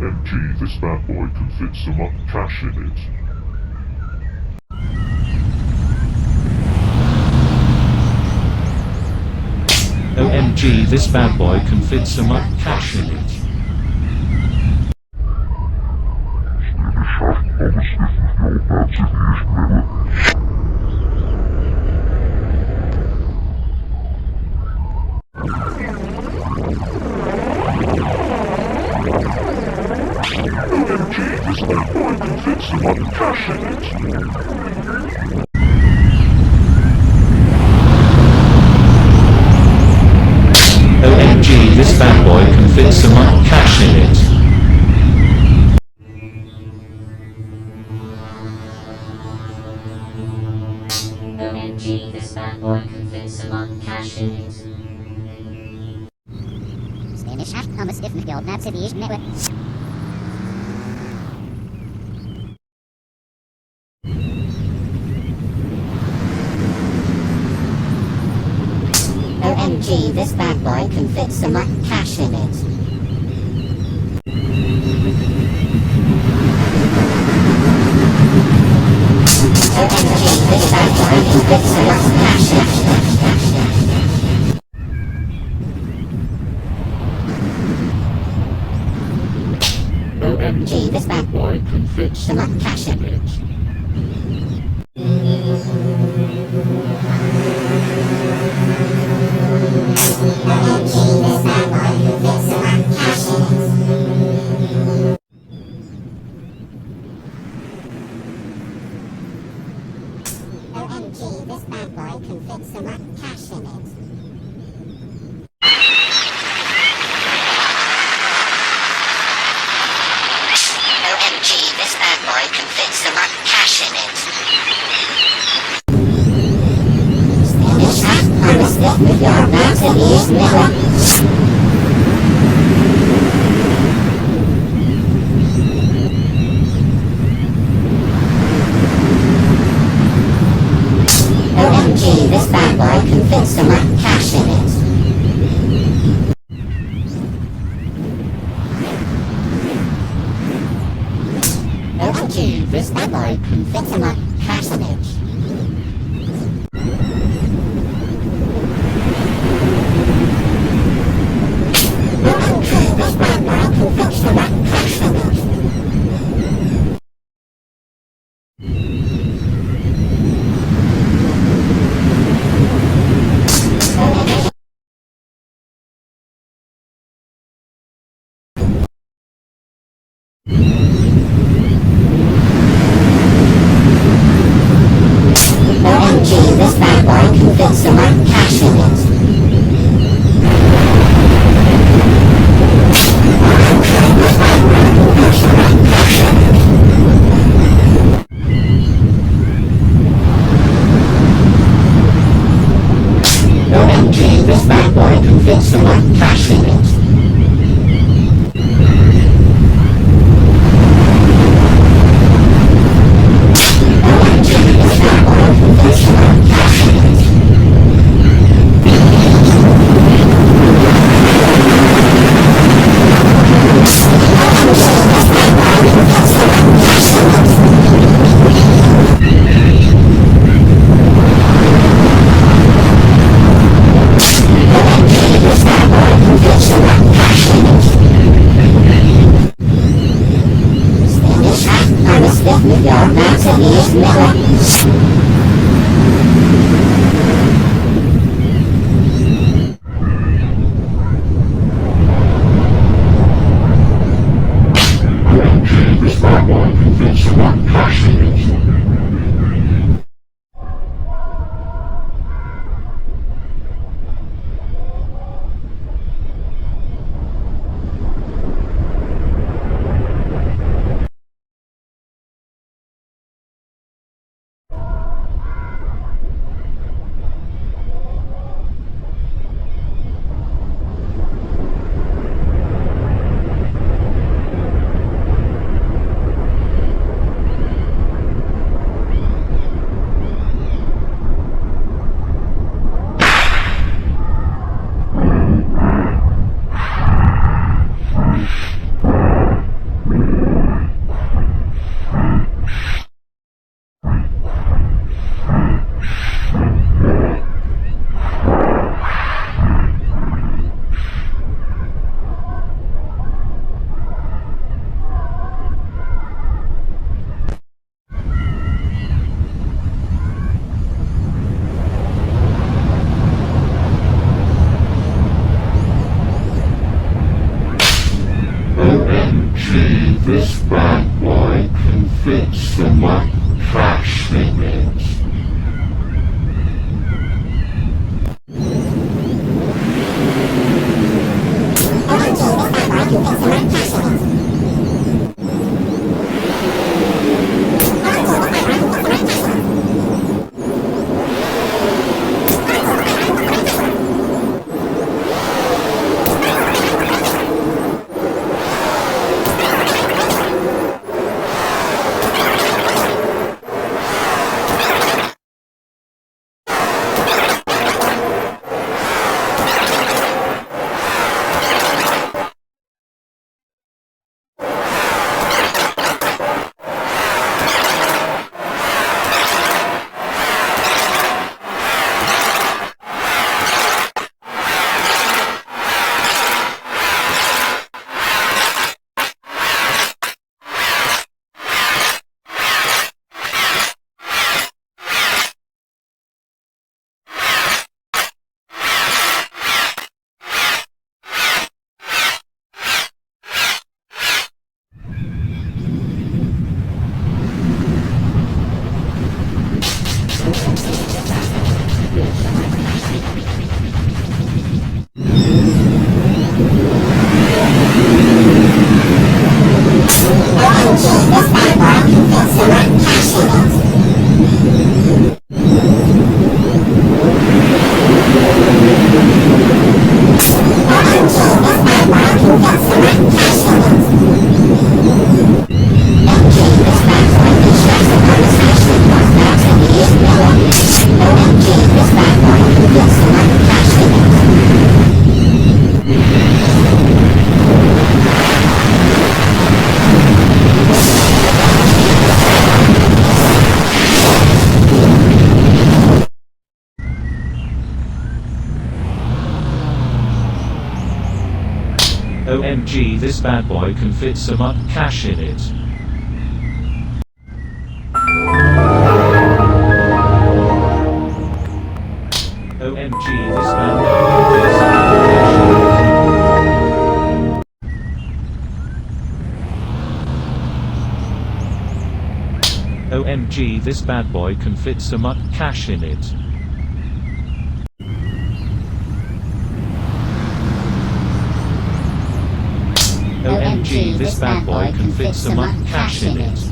OMG, this bad boy can fit so much cash in it. OMG, this bad boy can fit so much cash in it. OMG, this bad boy can fit so much cash in it. OMG, this bad boy can fit so much cash in it. OMG, this bad boy can fit so much cash in it. Spanish haft Thomas if McGill Maps Aviation Network. OMG, this bad boy can fit so much cash in it. OMG, this bad boy can fit so much cash in it. OMG, this bad boy can fit so much cash in it. OMG, this bad boy can fit so much cash in it. OMG, this bad boy can fit so much cash in it. Spanish haft Thomas if McGill Maps Aviation Network. OMG, this bad boy can fit so much cash in it. OMG, this bad boy can fit so much cash in it. OMG, this bad boy can fit so much cash in it. OMG, this bad boy can fit so much cash in it. OMG, this bad boy can fit so much cash in it. This bad boy can fit so much so much cash in it. OMG, this bad boy can fit so much cash in it. OMG, this bad boy OMG, this bad boy can fit so much cash in it. OMG, this bad boy can fit so much cash in it.